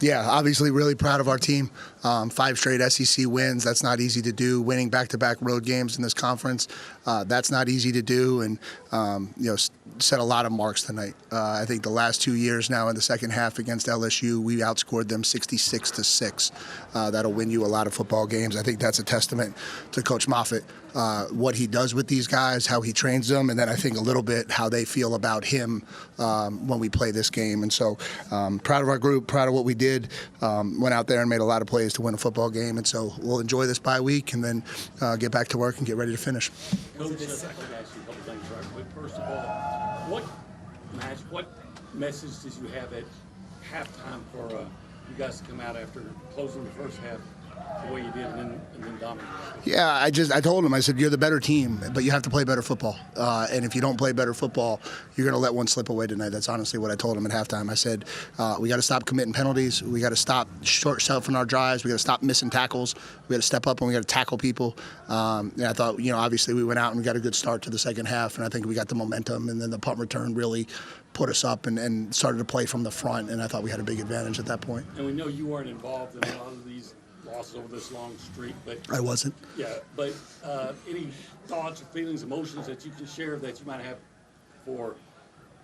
Yeah, obviously really proud of our team. 5 straight SEC wins. That's not easy to do. Winning back-to-back road games in this conference, that's not easy to do. And, set a lot of marks tonight. I think the last 2 years now in the second half against LSU, we outscored them 66-6. That'll win you a lot of football games. I think that's a testament to Coach Moffitt, what he does with these guys, how he trains them, and then I think a little bit how they feel about him when we play this game. And so proud of our group, proud of what we did. Went out there and made a lot of plays to win a football game. And so we'll enjoy this bye week and then get back to work and get ready to finish. Coach, I'd like to ask you a couple things right quick. First of all, what message did you have at halftime for you guys to come out after closing the first half the way you did and then dominate? Yeah, I told him, I said, you're the better team, but you have to play better football. And if you don't play better football, you're going to let one slip away tonight. That's honestly what I told him at halftime. I said, we got to stop committing penalties. We got to stop short-selfing our drives. We got to stop missing tackles. We got to step up and we got to tackle people. And I thought, obviously we went out and we got a good start to the second half, and I think we got the momentum, and then the punt return really put us up and started to play from the front, and I thought we had a big advantage at that point. And we know you weren't involved in a lot of these losses over this long streak, but I wasn't. Yeah, but any thoughts or feelings, emotions that you can share that you might have for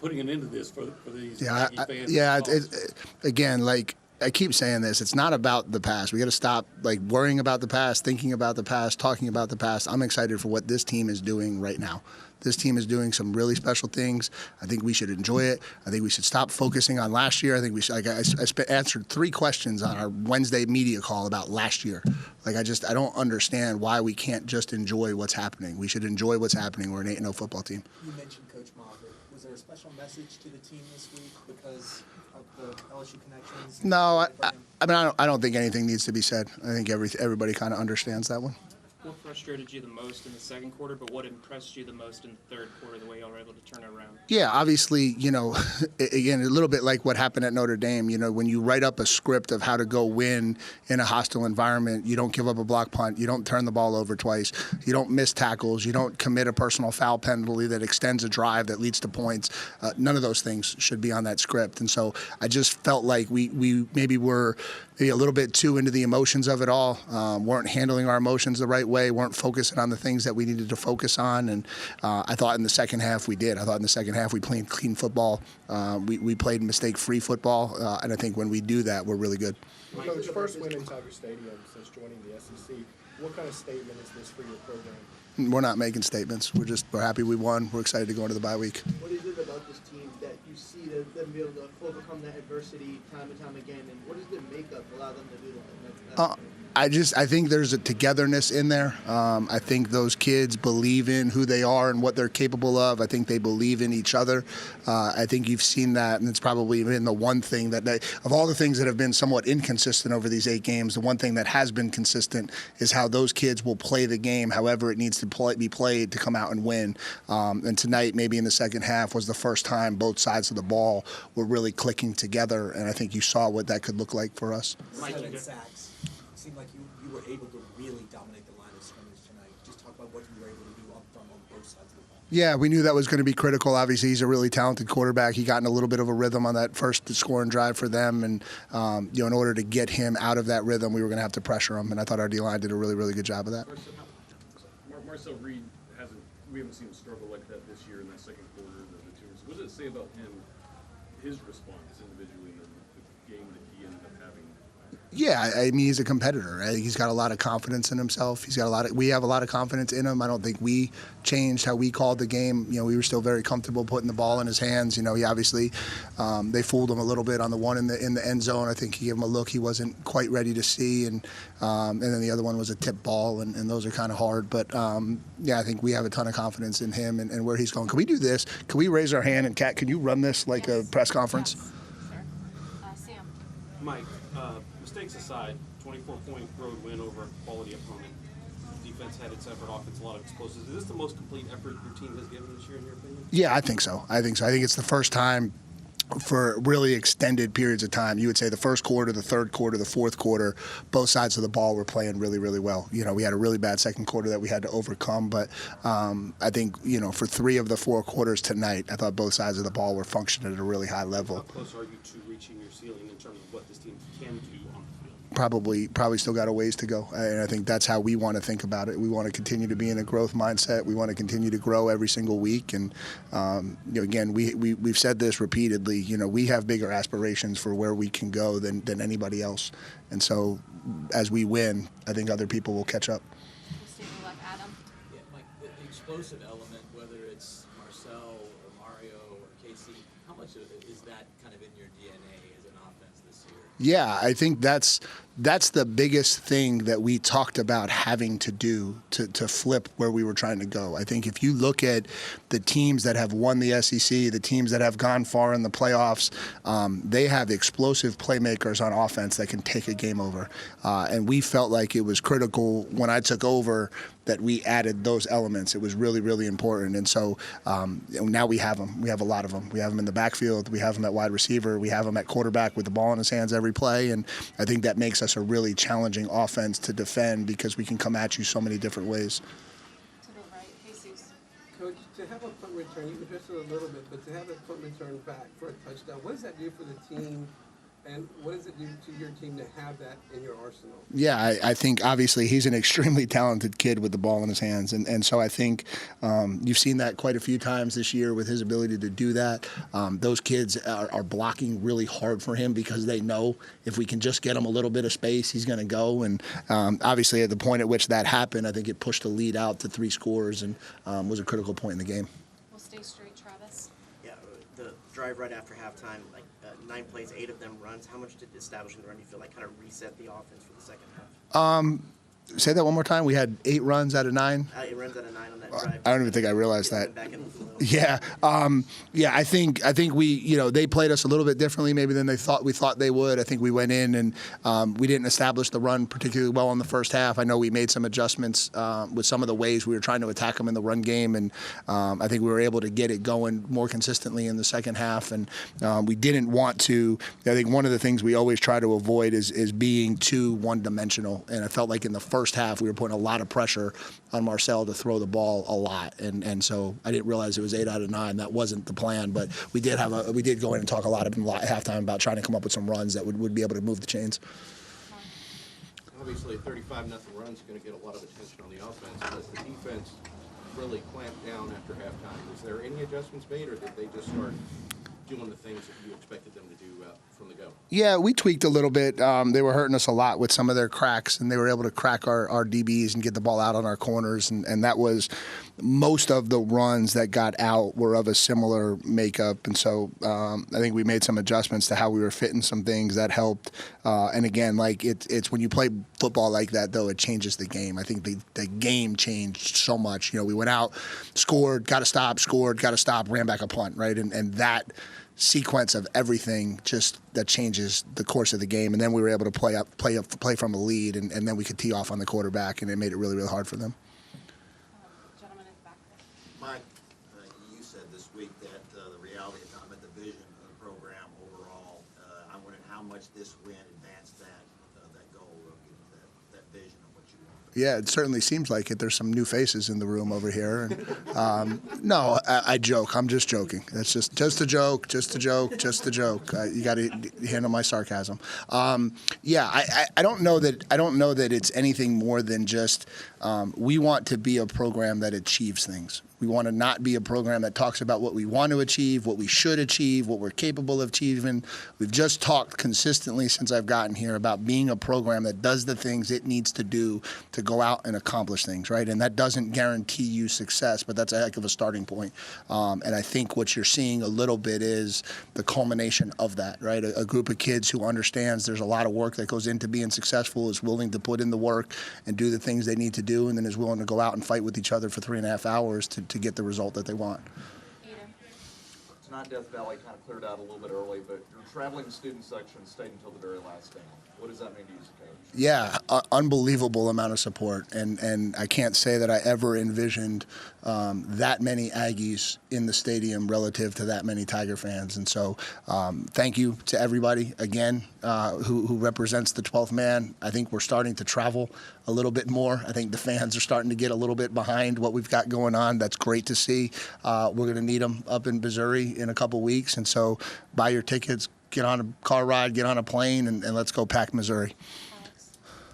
putting an end to this for these fans? Again, like I keep saying this, it's not about the past. We got to stop worrying about the past, thinking about the past, talking about the past. I'm excited for what this team is doing right now. This team is doing some really special things. I think we should enjoy it. I think we should stop focusing on last year. I think we should. I answered 3 questions on our Wednesday media call about last year. I don't understand why we can't just enjoy what's happening. We should enjoy what's happening. We're an 8-0 football team. You mentioned Coach Moffitt. Was there a special message to the team this week because of the LSU connections? No, I don't think anything needs to be said. I think everybody kind of understands that one. What frustrated you the most in the second quarter, but what impressed you the most in the third quarter, the way y'all were able to turn it around? Yeah, obviously, again, a little bit like what happened at Notre Dame. When you write up a script of how to go win in a hostile environment, you don't give up a block punt, you don't turn the ball over twice, you don't miss tackles, you don't commit a personal foul penalty that extends a drive that leads to points. None of those things should be on that script. And so I just felt like we maybe were a little bit too into the emotions of it all, weren't handling our emotions the right way, weren't focusing on the things that we needed to focus on. And I thought in the second half we did. I thought in the second half we played clean football. We played mistake-free football. And I think when we do that, we're really good. Coach, first win in Tiger Stadium since joining the SEC. What kind of statement is this for your program? We're not making statements. We're happy we won. We're excited to go into the bye week. What is it about this team that you see them be able to overcome that adversity time and time again? And what does their makeup allow them to do that? I think there's a togetherness in there. I think those kids believe in who they are and what they're capable of. I think they believe in each other. I think you've seen that, and it's probably been the one thing that of all the things that have been somewhat inconsistent over these 8 games, the one thing that has been consistent is how those kids will play the game however it needs to be played to come out and win. And tonight, maybe in the second half, was the first time both sides of the ball were really clicking together, and I think you saw what that could look like for us. 7 sacks. It seemed like you were able to really dominate the line of scrimmage tonight. Just talk about what you were able to do up front on both sides of the ball. Yeah, we knew that was going to be critical. Obviously, he's a really talented quarterback. He got in a little bit of a rhythm on that first scoring drive for them, and in order to get him out of that rhythm, we were going to have to pressure him. And I thought our D-line did a really, really good job of that. Marcel Reed we haven't seen him struggle like that this year in that second quarter. The two. What does it say about him, his response individually, in the game that he ended up having? Yeah, I mean, he's a competitor. Right? He's got a lot of confidence in himself. We have a lot of confidence in him. I don't think we changed how we called the game. We were still very comfortable putting the ball in his hands. He obviously, they fooled him a little bit on the one in the end zone. I think he gave him a look he wasn't quite ready to see, and then the other one was a tip ball, and those are kind of hard. But yeah, I think we have a ton of confidence in him and where he's going. Can we do this? Can we raise our hand? And Kat, can you run this like a press conference? Yes. Sure. Sam. Mike, mistakes aside, 24-point road win over a quality opponent. Defense had its effort, offense a lot of explosives. Is this the most complete effort your team has given this year, in your opinion? Yeah, I think so. I think it's the first time for really extended periods of time. You would say the first quarter, the third quarter, the fourth quarter, both sides of the ball were playing really, really well. We had a really bad second quarter that we had to overcome, but I think, for 3 of the 4 quarters tonight, I thought both sides of the ball were functioning at a really high level. How close are you to reaching your ceiling in terms of what this team can do on the field? Probably still got a ways to go, and I think that's how we want to think about it. We want to continue to be in a growth mindset. We want to continue to grow every single week, and again, we've said this repeatedly. We have bigger aspirations for where we can go than anybody else, and so as we win, I think other people will catch up. We'll stay with like Adam. Yeah, Mike, the explosive element, whether it's Marcel or Mario or Casey, how much of it is that kind of in your DNA as an offense this year? Yeah, I think that's the biggest thing that we talked about having to do to flip where we were trying to go. I think if you look at the teams that have won the SEC, the teams that have gone far in the playoffs, they have explosive playmakers on offense that can take a game over. And we felt like it was critical when I took over that we added those elements. It was really, really important. And so now we have them. We have a lot of them. We have them in the backfield. We have them at wide receiver. We have them at quarterback with the ball in his hands every play. And I think that makes us a really challenging offense to defend because we can come at you so many different ways. To the right, Jesus. Coach, to have a punt return, you addressed it a little bit, but to have a punt return back for a touchdown, what does that do for the team? And what does it do to your team to have that in your arsenal? Yeah, I think obviously he's an extremely talented kid with the ball in his hands. And so I think you've seen that quite a few times this year with his ability to do that. Those kids are blocking really hard for him because they know if we can just get him a little bit of space, he's going to go. And obviously at the point at which that happened, I think it pushed the lead out to 3 scores and was a critical point in the game. We'll stay straight, Travis. Yeah, the drive right after halftime, 9 plays, 8 of them runs. How much did establishing the run, you feel like, kind of reset the offense for the second half? Say that one more time. We had 8 runs out of 9. 8 runs out of 9 on that drive. I don't even think I realized that. Back in the flow. Yeah, I think we, they played us a little bit differently maybe than we thought they would. I think we went in and we didn't establish the run particularly well in the first half. I know we made some adjustments with some of the ways we were trying to attack them in the run game, and I think we were able to get it going more consistently in the second half. And we didn't want to. I think one of the things we always try to avoid is being too one-dimensional. And I felt like in the first half we were putting a lot of pressure on Marcel to throw the ball a lot, and so I didn't realize it was 8 out of 9. That wasn't the plan, but we did go in and talk a lot at halftime about trying to come up with some runs that would be able to move the chains. Obviously, 35-0 run is going to get a lot of attention on the offense, but the defense really clamped down after halftime. Was there any adjustments made, or did they just start doing the things that you expected them to do from the go? Yeah, we tweaked a little bit. They were hurting us a lot with some of their cracks, and they were able to crack our DBs and get the ball out on our corners, and that was most of the runs that got out were of a similar makeup, and so I think we made some adjustments to how we were fitting some things that helped. And again, it's when you play football like that, though, it changes the game. I think the game changed so much. We went out, scored, got to stop, ran back a punt, right, and that sequence of everything that changes the course of the game, and then we were able to play from a lead, and then we could tee off on the quarterback, and it made it really, really hard for them. Gentleman in the back there. Mike, you said this week that the reality of time at the vision of the program overall, I'm wondering how much this win advanced that goal of that vision of what you want. Yeah, it certainly seems like it. There's some new faces in the room over here. And, no, I joke. I'm just joking. That's just a joke. Just a joke. You got to handle my sarcasm. Yeah, I don't know that it's anything more than just we want to be a program that achieves things. We want to not be a program that talks about what we want to achieve, what we should achieve, what we're capable of achieving. We've just talked consistently since I've gotten here about being a program that does the things it needs to do to go out and accomplish things, right? And that doesn't guarantee you success, but that's a heck of a starting point. And I think what you're seeing a little bit is the culmination of that, right? A group of kids who understands there's a lot of work that goes into being successful, is willing to put in the work and do the things they need to do, and then is willing to go out and fight with each other for 3.5 hours to get the result that they want. Aiden. tonight Death Valley kind of cleared out a little bit early, but your traveling student section stayed until the very last down. What does that mean to you as a coach? Yeah, unbelievable amount of support, and I can't say that I ever envisioned that many Aggies in the stadium relative to that many Tiger fans. And so thank you to everybody again who represents the 12th man. I think we're starting to travel a little bit more. I think the fans are starting to get a little bit behind what we've got going on. That's great to see. We're going to need them up in Missouri in a couple weeks, and so buy your tickets, get on a car ride, get on a plane, and let's go pack Missouri.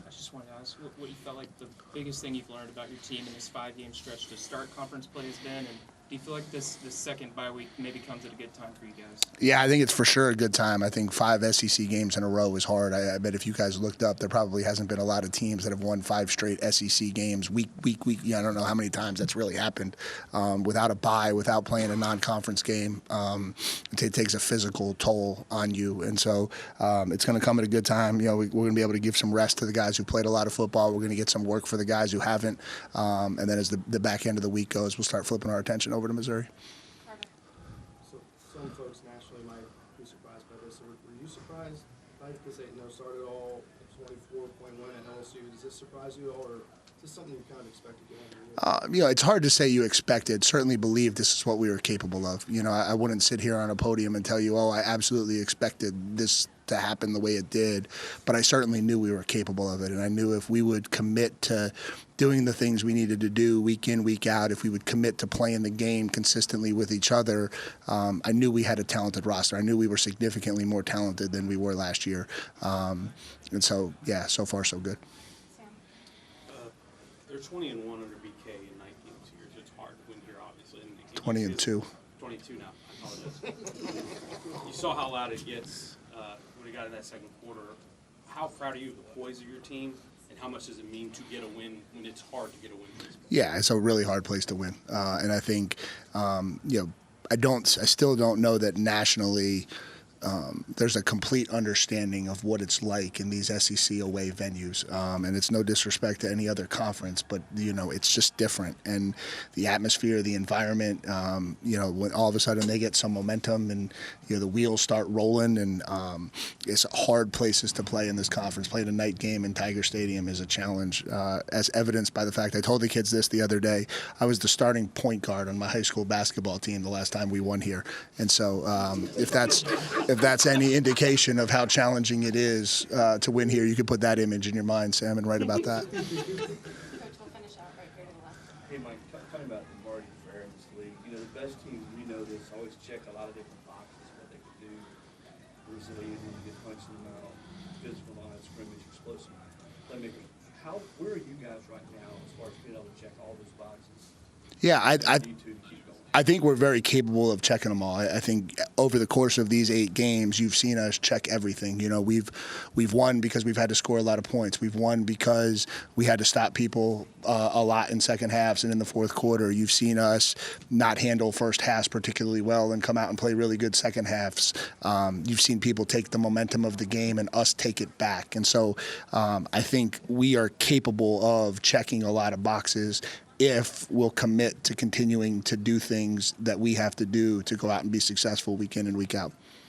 I just wanted to ask what you felt like the biggest thing you've learned about your team in this 5-game stretch to start conference play has been, and do you feel like this second bye week maybe comes at a good time for you guys? Yeah, I think it's for sure a good time. I think 5 SEC games in a row is hard. I bet if you guys looked up, there probably hasn't been a lot of teams that have won 5 straight SEC games week. Yeah, I don't know how many times that's really happened without a bye, without playing a non-conference game. It takes a physical toll on you, and so it's going to come at a good time. You know, we're going to be able to give some rest to the guys who played a lot of football. We're going to get some work for the guys who haven't, and then as the back end of the week goes, we'll start flipping our attention over to Missouri. So some folks nationally might be surprised by this. So were you surprised by this 8-0 start at all? 24-point win at LSU. Does this surprise you at all, or is this something you kind of expected going into the year? You know, it's hard to say you expected. Certainly believe this is what we were capable of. You know, I wouldn't sit here on a podium and tell you, oh, I absolutely expected this to happen the way it did, but I certainly knew we were capable of it, and I knew if we would commit to doing the things we needed to do week in, week out, if we would commit to playing the game consistently with each other, I knew we had a talented roster. I knew we were significantly more talented than we were last year, and so, yeah, so far so good. They're 20-1 under BK in 19 years. It's hard to win here, obviously. 20-2. 22 now. I apologize. You saw how loud it gets when we got in that second quarter. How proud are you of the poise of your team, and how much does it mean to get a win when it's hard to get a win? Yeah, it's a really hard place to win, and I think you know, I still don't know that nationally there's a complete understanding of what it's like in these SEC away venues, and it's no disrespect to any other conference, but you know, it's just different, and the atmosphere, the environment, you know, when all of a sudden they get some momentum and you know the wheels start rolling, and it's hard places to play in this conference. Playing a night game in Tiger Stadium is a challenge, as evidenced by the fact I told the kids this the other day. I was the starting point guard on my high school basketball team the last time we won here, and so if that's any indication of how challenging it is to win here, you can put that image in your mind, Sam, and write about that. Coach, we'll finish out right here to the left. Hey, Mike, talking about the margin for error in this league, you know, the best teams, we know this, always check a lot of different boxes, what they can do. Resilient, when you get punched in the mouth, physical line of scrimmage, explosive playmaking. Where are you guys right now as far as being able to check all those boxes? Yeah, Need to keep going. I think we're very capable of checking them all. I think over the course of these 8 games, you've seen us check everything. You know, we've won because we've had to score a lot of points. We've won because we had to stop people a lot in second halves and in the fourth quarter. You've seen us not handle first halves particularly well and come out and play really good second halves. You've seen people take the momentum of the game and us take it back. And so I think we are capable of checking a lot of boxes if we'll commit to continuing to do things that we have to do to go out and be successful week in and week out.